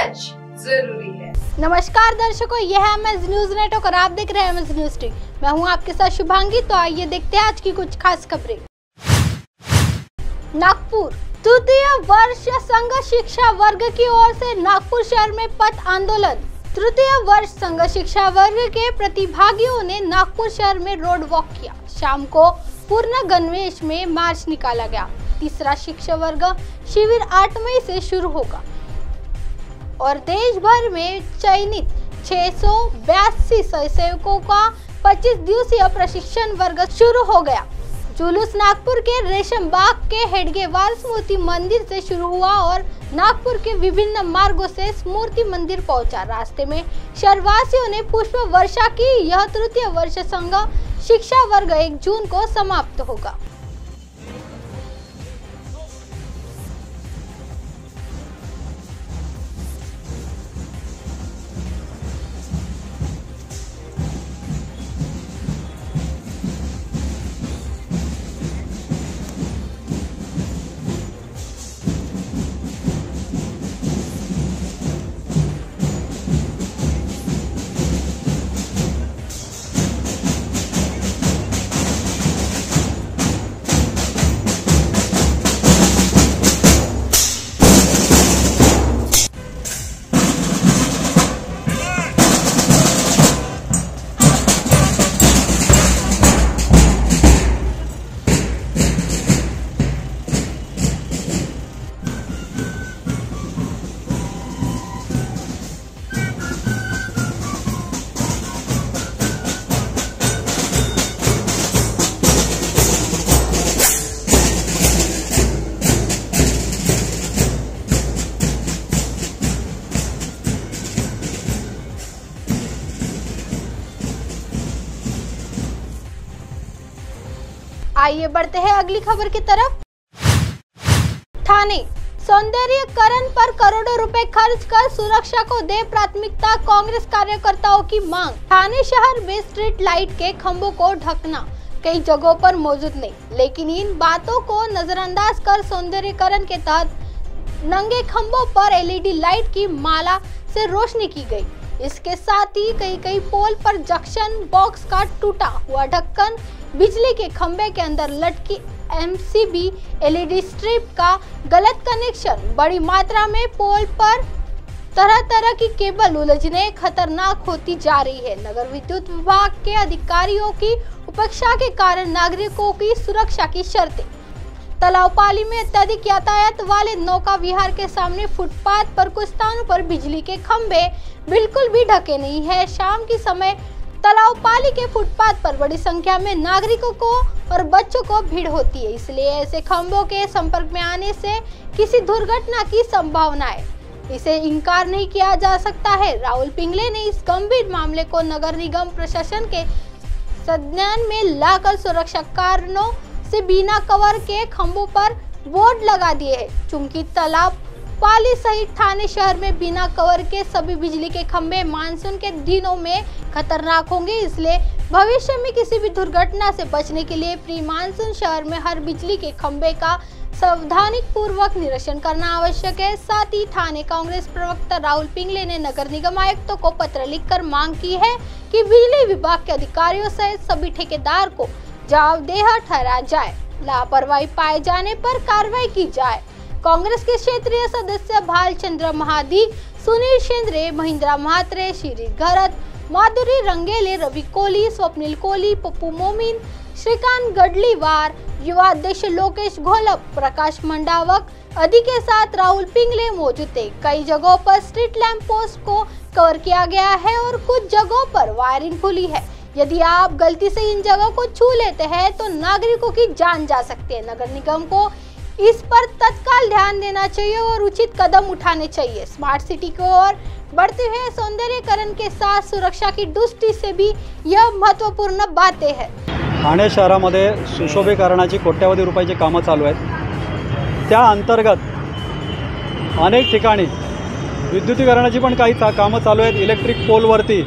सच जरूरी है। नमस्कार दर्शकों, यह है एमएस न्यूज नेटवर्क और आप देख रहे हैं एमएस न्यूज टी। मैं हूं आपके साथ शुभांगी। तो आइए देखते हैं आज की कुछ खास खबरें। नागपुर तृतीय वर्ष संघ शिक्षा वर्ग की ओर से नागपुर शहर में पथ आंदोलन। तृतीय वर्ष संघ शिक्षा वर्ग के प्रतिभागियों ने नागपुर शहर में रोड वॉक किया। शाम को पूर्ण गणवेश में मार्च निकाला गया। तीसरा शिक्षा वर्ग शिविर 8 मई से शुरू होगा और देश भर में चयनित 682 स्वयंसेवकों का 25 दिवसीय प्रशिक्षण वर्ग शुरू हो गया। जुलूस नागपुर के रेशम बाग के हेडगेवार स्मृति मंदिर से शुरू हुआ और नागपुर के विभिन्न मार्गों से स्मृति मंदिर पहुंचा। रास्ते में शहरवासियों ने पुष्प वर्षा की। यह तृतीय वर्ष संघ शिक्षा वर्ग 1 जून को समाप्त होगा। आइए बढ़ते हैं अगली खबर की तरफ। ठाणे सौंदर्यीकरण पर करोड़ों रुपए खर्च कर सुरक्षा को दे प्राथमिकता, कांग्रेस कार्यकर्ताओं की मांग। ठाणे शहर में स्ट्रीट लाइट के खंभों को ढकना कई जगहों पर मौजूद नहीं, लेकिन इन बातों को नजरअंदाज कर सौंदर्यीकरण के तहत नंगे खंभों पर एलईडी लाइट की माला से रोशनी की गई। इसके साथ ही कई पोल पर जंक्शन बॉक्स का टूटा हुआ ढक्कन, बिजली के खंभे के अंदर लटकी एमसीबी एलईडी स्ट्रिप का गलत कनेक्शन, बड़ी मात्रा में पोल पर तरह तरह की केबल उलझने खतरनाक होती जा रही है। नगर विद्युत विभाग के अधिकारियों की उपेक्षा के कारण नागरिकों की सुरक्षा की शर्तें। तालाबपाली में अत्यधिक यातायात वाले नौका विहार के सामने फुटपाथ पर कुछ स्थानों पर बिजली के खंभे बिल्कुल भी ढके नहीं है। शाम के समय तालाबपाली के फुटपाथ पर बड़ी संख्या में नागरिकों को और बच्चों को भीड़ होती है, इसलिए ऐसे खंभों के संपर्क में आने से किसी दुर्घटना की संभावना है। इसे इनकार नहीं किया जा सकता है। राहुल पिंगले ने इस गंभीर मामले को नगर निगम प्रशासन के संज्ञान में लाकर सुरक्षा कारणों से बिना कवर के खंभों पर बोर्ड लगा दिए हैं। चूंकि तालाबपाली सहित ठाणे शहर में बिना कवर के सभी बिजली के खंभे मानसून के दिनों में खतरनाक होंगे, इसलिए भविष्य में किसी भी दुर्घटना से बचने के लिए प्री मानसून शहर में हर बिजली के खंभे का सावधानी पूर्वक निरीक्षण करना आवश्यक है। साथ ही ठाणे कांग्रेस प्रवक्ता राहुल पिंगले ने नगर निगम आयुक्तों को पत्र लिखकर मांग की है कि बिजली विभाग के अधिकारियों सहित सभी ठेकेदार को जवाबदेह ठहराया जाए। लापरवाही पाए जाने पर कार्रवाई की जाए। कांग्रेस के क्षेत्रीय सदस्य भालचंद्र महादी, सुनील शेंद्रे, महेंद्र महात्रे, शिरीष घरत, माधुरी रंगेले, रवि कोहली, स्वप्निल कोहली, पप्पू मोमीन, श्रीकांत गडलीवार, युवा अध्यक्ष लोकेश घोलप, प्रकाश मंडावक आदि के साथ राहुल पिंगले मौजूद थे। कई जगहों पर स्ट्रीट लैंप पोस्ट को कवर किया गया है और कुछ जगहों पर वायरिंग खुली है। यदि आप गलती से इन जगहों को छू लेते हैं तो नागरिकों की जान जा सकती है। नगर निगम को इस पर तत्काल ध्यान देना चाहिए और उचित कदम उठाने चाहिए। स्मार्ट सिटी की ओर बढ़ते हुए सौंदर्यीकरण के साथ सुरक्षा की दृष्टि से भी यह महत्वपूर्ण बातें हैं। ठाणे शहरामध्ये सुशोभीकरणाची कोट्यवधी रुपयाची कामं चालू आहेत। त्या अंतर्गत अनेक ठिकाणी विद्युतीकरणाची पण काही कामं चालू आहेत। इलेक्ट्रिक पोलवरती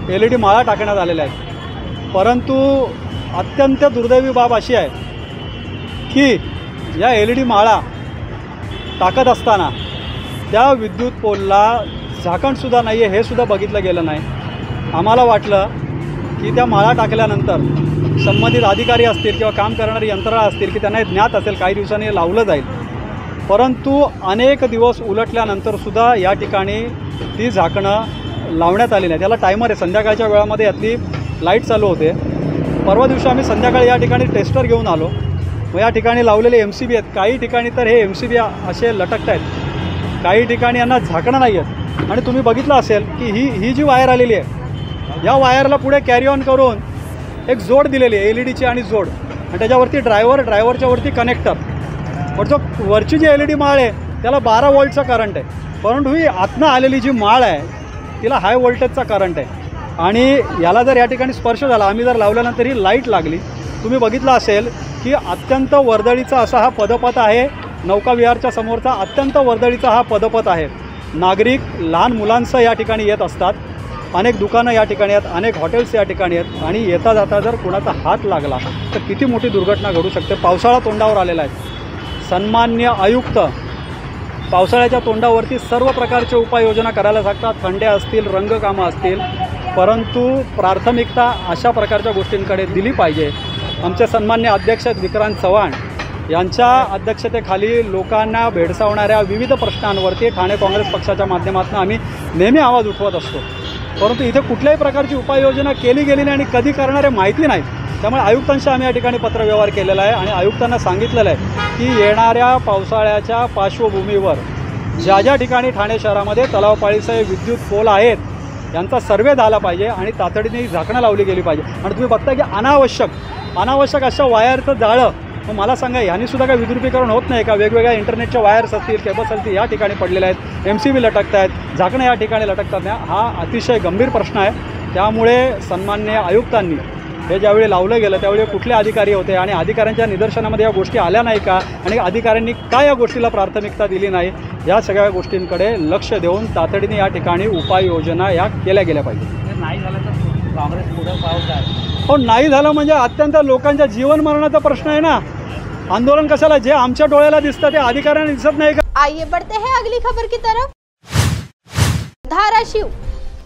एलईडी माळा टाकण्यात आलेल्या आहेत, परंतु अत्यंत दुर्दैवी बाब अशी आहे की या एलईडी माळा टाकत असताना त्या विद्युत पोलला झाकणसुद्धा नाही आहे हे सुद्धा बघितलं गेलं नाही। आम्हाला वाटलं की त्या माळा टाकल्यानंतर संबंधित अधिकारी असतील किंवा काम करणारी यंत्रणा असतील की त्यांना हे ज्ञात असेल काही दिवसांनी हे लावलं जाईल, परंतु अनेक दिवस उलटल्यानंतरसुद्धा या ठिकाणी ती झाकणं लावण्यात आली नाही। त्याला टायमर आहे, संध्याकाळच्या वेळामध्ये यातली लाईट चालू होते। परवा दिवशी आम्ही संध्याकाळी या ठिकाणी टेस्टर घेऊन आलो, मग या ठिकाणी लावलेले MCB आहेत, काही ठिकाणी तर हे MCB असे लटकत आहेत, काही ठिकाणी यांना झाकणं नाही आहेत। आणि तुम्ही बघितलं असेल की ही जी वायर आलेली आहे या वायरला पुढे कॅरी ऑन करून एक जोड दिलेली आहे LED ची आणि जोड, आणि त्याच्यावरती ड्रायव्हरच्या वरती कनेक्टर, पण जो वरची जी LED माळ आहे त्याला 12 वोल्टचा करंट आहे, परंतु ही आतनं आलेली जी माळ आहे तिला हाय व्होल्टेजचा करंट आहे। आणि याला जर या ठिकाणी स्पर्श झाला, आम्ही जर लावल्यानंतर ही लाईट लागली, तुम्ही बघितलं असेल की अत्यंत वर्दळीचा असा हा पदपथ आहे, नौका विहारच्या समोरचा अत्यंत वर्दळीचा हा पदपथ आहे। नागरिक लहान मुलांसह या ठिकाणी येत असतात, अनेक दुकानं या ठिकाणी आहेत, अनेक हॉटेल्स या ठिकाणी आहेत, आणि येता जाता जर कोणाचा हात लागला तर किती मोठी दुर्घटना घडू शकते। पावसाळा तोंडावर आलेला आहे, सन्मान्य आयुक्त पावसाळ्याच्या तोंडावरती सर्व प्रकारचे उपाययोजना करायला सांगतात, खंड्या असतील, रंगकामं असतील, परंतु प्राथमिकता अशा प्रकारच्या गोष्टींकडे दिली पाहिजे। आमचे सन्मान्य अध्यक्ष विक्रांत चव्हाण यांच्या अध्यक्षतेखाली लोकांना भेडसावणाऱ्या विविध प्रश्नांवरती ठाणे काँग्रेस पक्षाच्या माध्यमातून आम्ही नेहमी आवाज उठवत असतो, परंतु इथे कुठल्याही प्रकारची उपाययोजना केली गेली नाही आणि कधी करणारे माहिती नाहीत। त्यामुळे आयुक्तांशी आम्ही या ठिकाणी पत्रव्यवहार केलेला आहे आणि आयुक्तांना सांगितलेलं आहे की येणाऱ्या पावसाळ्याच्या पार्श्वभूमीवर ज्या ठिकाणी ठाणे शहरामध्ये तलावपाळीसह विद्युत पोल आहेत यांचा सर्वे झाला पाहिजे आणि तातडीने ही झाकणं लावली गेली पाहिजे। आणि तुम्ही बघता की अनावश्यक अशा वायरचं जाळं, मग मला सांगा ह्यांनीसुद्धा काही विद्रुपीकरण होत नाही का? वेगवेगळ्या इंटरनेटच्या वायर्स असतील, केबल्स असतील या ठिकाणी पडलेल्या आहेत, MCB लटकत आहेत, झाकणं या ठिकाणी लटकतात नाही, हा अतिशय गंभीर प्रश्न आहे। त्यामुळे सन्मान्य आयुक्तांनी हे ज्यावेळी लावलं गेलं त्यावेळी कुठले अधिकारी होते आणि अधिकाऱ्यांच्या निदर्शनामध्ये या गोष्टी आल्या नाही का, आणि अधिकाऱ्यांनी काय या गोष्टीला प्राथमिकता दिली नाही, या सगळ्या गोष्टींकडे लक्ष देऊन तातडीने या ठिकाणी उपाययोजना या केल्या गेल्या पाहिजे। नाही झालं तर काँग्रेस पुढे पाऊल आहे। हो, नाही झालं म्हणजे अत्यंत लोकांच्या जीवन मरणाचा प्रश्न आहे ना। आंदोलन कशाला, जे आमच्या डोळ्याला दिसतं ते अधिकाऱ्यांना दिसत नाही का? आइए बढ़ते हैं अगली खबर की तरफ। धाराशिव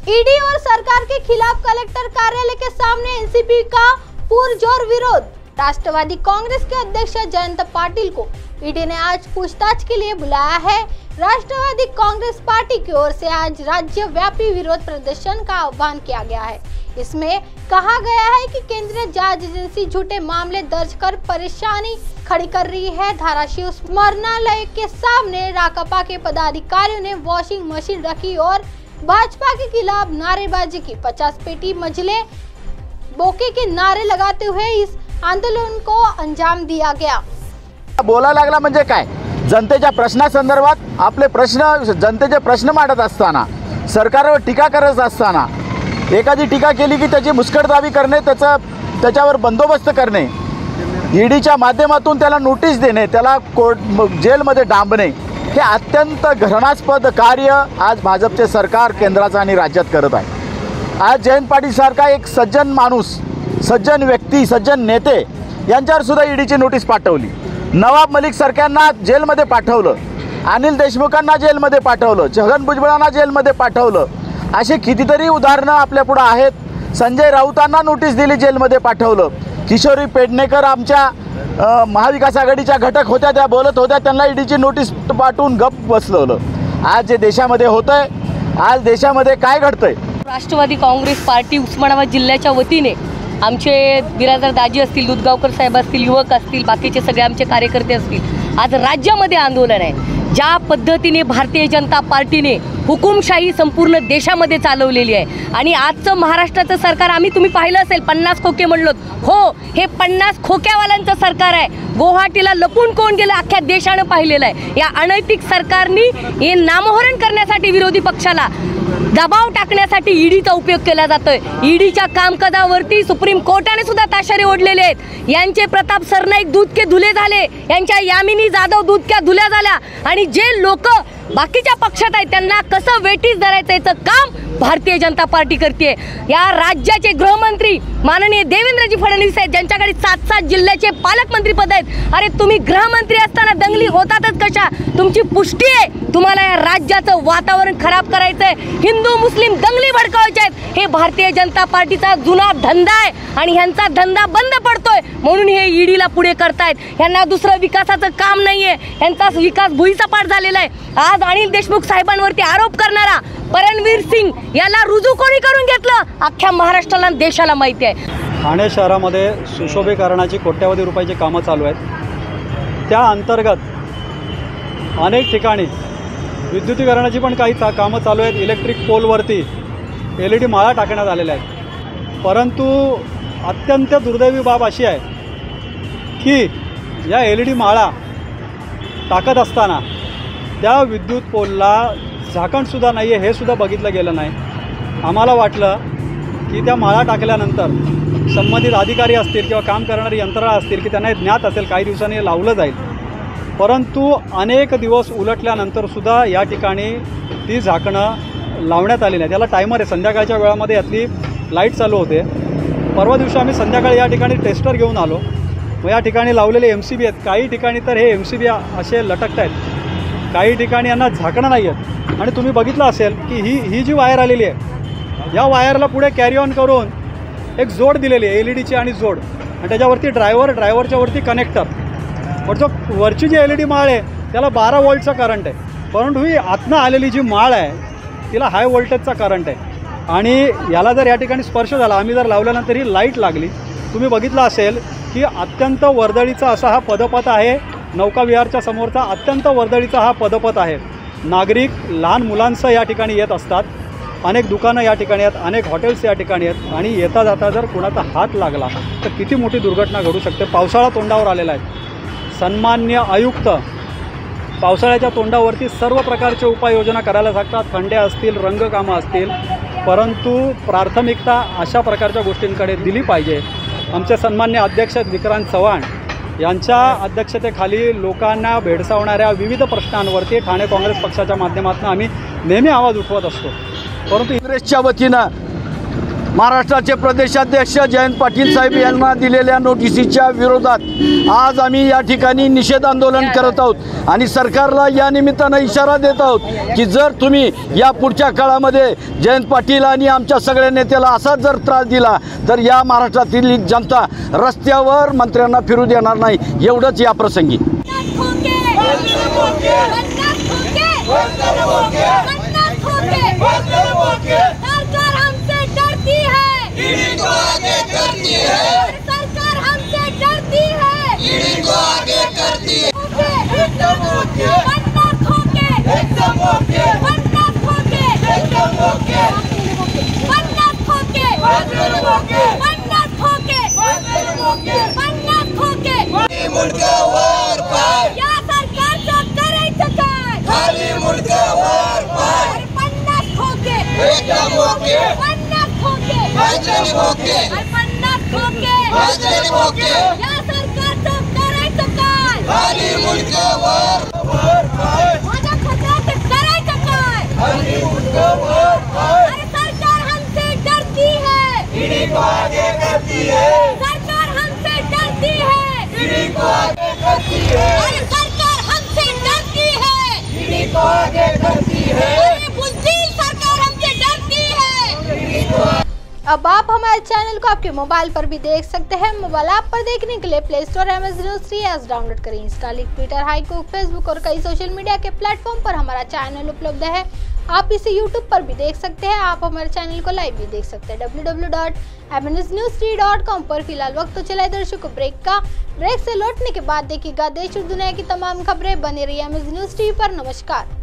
ईडी और सरकार के खिलाफ कलेक्टर कार्यालय के सामने एनसीपी का पुरजोर विरोध। राष्ट्रवादी कांग्रेस के अध्यक्ष जयंत पाटिल को ईडी ने आज पूछताछ के लिए बुलाया है। राष्ट्रवादी कांग्रेस पार्टी की ओर से आज राज्यव्यापी विरोध प्रदर्शन का आह्वान किया गया है। इसमें कहा गया है कि केंद्रीय जांच एजेंसी झूठे मामले दर्ज कर परेशानी खड़ी कर रही है। धाराशिव स्मरणालय के सामने राकपा के पदाधिकारियों ने वॉशिंग मशीन रखी और भाजपा के खिलाफ नारेबाजी की। 50 पेटी मजले बोके के नारे लगाते हुए इस आंदोलन को अंजाम दिया गया। बोला लागला म्हणजे काय, जनतेच्या प्रश्नासंदर्भात आपले प्रश्न, जनतेचे प्रश्न मांडत असताना, सरकारवर टीका करत असताना एखादी टीका केली की त्याची मुस्कटदाबी करणे, त्याच्यावर बंदोबस्त करणे, ईडीच्या माध्यमातून त्याला नोटीस देणे, त्याला जेलमध्ये डांबणे, हे अत्यंत घृणास्पद कार्य आज भाजपचे सरकार केंद्राचं आणि राज्यात करत आहे। आज जयंत पाटील सारखा एक सज्जन माणूस, सज्जन व्यक्ती, सज्जन नेते यांच्यावर सुद्धा ईडीची नोटीस पाठवली, नवाब मलिक सारख्यांना जेलमध्ये पाठवलं, अनिल देशमुखांना जेलमध्ये पाठवलं, छगन भुजबळांना जेलमध्ये पाठवलं, असे कितीतरी उदाहरणं आपल्यापुढं आहेत। संजय राऊतांना नोटीस दिली, जेलमध्ये पाठवलं, किशोरी पेडणेकर आमच्या महाविकास आघाडीच्या घटक होत्या, त्या बोलत होत्या, त्यांना ईडीची नोटीस पाठवून गप्प बसवलं। आज जे देशामध्ये होतंय, आज देशामध्ये काय घडतंय, राष्ट्रवादी काँग्रेस पार्टी उस्मानाबाद जिल्ह्याच्या वतीने आमचे बिराजदार दाजी असतील, दुधगावकर साहेब असतील, युवक असतील, बाकीचे सगळे आमचे कार्यकर्ते असतील, आज राज्यामध्ये आंदोलन आहे। ज्या पद्धतीने भारतीय जनता पार्टीने हुकुमशाही संपूर्ण देशामध्ये चालवलेली आहे आणि आजचं महाराष्ट्राचं सरकार, तुम्ही पाहिलं असेल 50 खोके म्हणलो, हो हे 50 खोक्यावाल्यांचं सरकार आहे। गुवाहाटीला लपून कोण गेलं अख्ख्या देशानं पाहिलेलं आहे। या अनैतिक सरकारने हे नामोहरण करण्यासाठी विरोधी पक्षाला दबाव टाकण्यासाठी ईडीचा उपयोग केला जातोय। ईडीच्या कामकाजावरती सुप्रीम कोर्टाने सुद्धा ताशेरे ओढलेले आहेत। यांचे प्रताप सरनाईक दूध के धुले झाले, यांच्या यामिनी जाधव दूध क्या धुल्या झाल्या, आणि जे लोक बाकीच्या पक्षात आहेत त्यांना कसं वेठीस धरायचं याचं काम भारतीय जनता पार्टी करते। या राज्याचे गृहमंत्री माननीय देवेंद्रजी फडणवीस आहेत, ज्यांच्याकडे 7-7 जिल्ह्याचे पालकमंत्री पद आहेत। अरे तुम्ही गृहमंत्री असताना दंगली होतातच कशा? तुमची पुष्टी आहे तुम्हाला या राज्याचं वातावरण खराब करायचंय, हिंदू मुस्लिम दंगली भडकावायच्या आहेत। हे भारतीय जनता पार्टीचा जुना धंदा आहे आणि ह्यांचा धंदा बंद पडतोय म्हणून हे ईडीला पुढे करतायत। ह्यांना दुसरं विकासाचं काम नाहीये, ह्यांचा विकास भुईसपाट झालेला आहे। आज अनिल देशमुख साहेबांवरती आरोप करणारा परमवीर सिंग याला रुजू कोणी करून घेतलं? अख्ख्या महाराष्ट्राला देशाला माहिती आहे। ठाणे शहरामध्ये सुशोभीकरणाची कोट्यावधी रुपयाची कामं चालू आहेत। त्या अंतर्गत अनेक ठिकाणी विद्युतीकरणाची पण काही कामं चालू आहेत। इलेक्ट्रिक पोलवरती LED माळा टाकण्यात आलेल्या आहेत। परंतु अत्यंत दुर्दैवी बाब अशी आहे की या LED माळा टाकत असताना त्या विद्युत पोलला झाकणसुद्धा नाही आहे, हे सुद्धा बघितलं गेलं नाही। आम्हाला वाटलं की त्या माळा टाकल्यानंतर संबंधित अधिकारी असतील किंवा काम करणारी यंत्रणा असतील की त्यांना हे ज्ञात असेल, काही दिवसांनी हे लावलं जाईल। परंतु अनेक दिवस उलटल्यानंतरसुद्धा या ठिकाणी ती झाकणं लावण्यात आली नाही। त्याला टायमर आहे, संध्याकाळच्या वेळामध्ये यातली लाईट चालू होते। परवा दिवशी आम्ही संध्याकाळी या ठिकाणी टेस्टर घेऊन आलो, मग या ठिकाणी लावलेले MCB आहेत, काही ठिकाणी तर हे MCB असे लटकत आहेत, काही ठिकाणी यांना झाकणं नाही आहेत। आणि तुम्ही बघितलं असेल की ही जी वायर आलेली आहे या वायरला पुढे कॅरी ऑन करून एक जोड दिलेली आहे LED आणि जोड, आणि त्याच्यावरती ड्रायव्हरच्या वरती कनेक्टर। पण जो वरची जी LED माळ आहे त्याला 12 वोल्टचा करंट आहे, परंतु ही आतनं आलेली जी माळ आहे तिला हाय व्होल्टेजचा करंट आहे। आणि याला जर या ठिकाणी स्पर्श झाला, आम्ही जर लावल्यानंतर ही लाईट लागली, तुम्ही बघितलं असेल की अत्यंत वर्दळीचा असा हा पदपथ आहे। नौका विहारच्या समोरचा अत्यंत वर्दळीचा हा पदपथ आहे। नागरिक लहान मुलांसह या ठिकाणी येत असतात, अनेक दुकानं या ठिकाणी आहेत, अनेक हॉटेल्स या ठिकाणी आहेत, आणि येता जाता जर कुणाचा हात लागला तर किती मोठी दुर्घटना घडू शकते। पावसाळा तोंडावर आलेला आहे। सन्मान्य आयुक्त पावसाळ्याच्या तोंडावरती सर्व प्रकारचे उपाययोजना करायला सांगतात, खंडे असतील, रंगकामं असतील, परंतु प्राथमिकता अशा प्रकारच्या गोष्टींकडे दिली पाहिजे। आमचे सन्मान्य अध्यक्ष विक्रांत चव्हाण यांच्या अध्यक्षतेखाली लोकांना भेडसावणाऱ्या विविध प्रश्नांवरती ठाणे काँग्रेस पक्षाच्या माध्यमातून आम्ही नेहमी आवाज उठवत असतो। परंतु काँग्रेसच्या वतीनं महाराष्ट्राचे प्रदेशाध्यक्ष जयंत पाटील साहेब यांना दिलेल्या नोटिसीच्या विरोधात आज आम्ही या ठिकाणी निषेध आंदोलन करत आहोत आणि सरकारला या निमित्तानं इशारा देत आहोत की जर तुम्ही या पुढच्या काळामध्ये जयंत पाटील आणि आमच्या सगळ्या नेत्याला असाच जर त्रास दिला तर या महाराष्ट्रातील जनता रस्त्यावर मंत्र्यांना फिरू देणार नाही, एवढंच या प्रसंगी। सरकार हमसे डरती है, ईडी को आगे करती है। सरकार हमसे डरती है, ईडी को आगे करती है। एकदम ओके, बंदर खोके, एकदम ओके, बंदर खोके, एकदम ओके, बंदर खोके, बंदर खोके, बंदर खोके, बंदर खोके, बंदर खोके। मुंडकावर पाय, या सरकारचं करायचं काय? खाली मुंडकावर पाय, बंदर खोके, एकदम ओके, बंदर खोके, बंदर खोके, बंदर खोके, बंदर खोके। या सरकारचं करायचं काय? खाली मुंडकावर पाय, माझ्या खतऱ्यात करायचं काय? खाली मुंडकावर पाय। अरे सरकार हमसे डरती है, ईडी को आगे करती है। सरकार हमसे डरती है, ईडी को आगे करती है। अरे सरकार हमसे डरती है, ईडी को आगे करती है। अरे बुज़दिल सरकार हमसे डरती है, ईडी को। अब आप हमारे चैनल को आपके मोबाइल पर भी देख सकते हैं। मोबाइल ऐप पर देखने के लिए play store Amazon News 3 app download करें। इंस्टा, ट्विटर, हाईकुक, फेसबुक और कई सोशल मीडिया के प्लेटफॉर्म पर हमारा चैनल उपलब्ध है। आप इसे यूट्यूब पर भी देख सकते हैं। आप हमारे चैनल को लाइव भी देख सकते हैं www.amaznews3.com पर। फिलहाल वक्त तो चला दर्शकों ब्रेक का। ब्रेक से लौटने के बाद देखिएगा देश और दुनिया की तमाम खबरें। बने रहिए Amazon News TV पर। नमस्कार।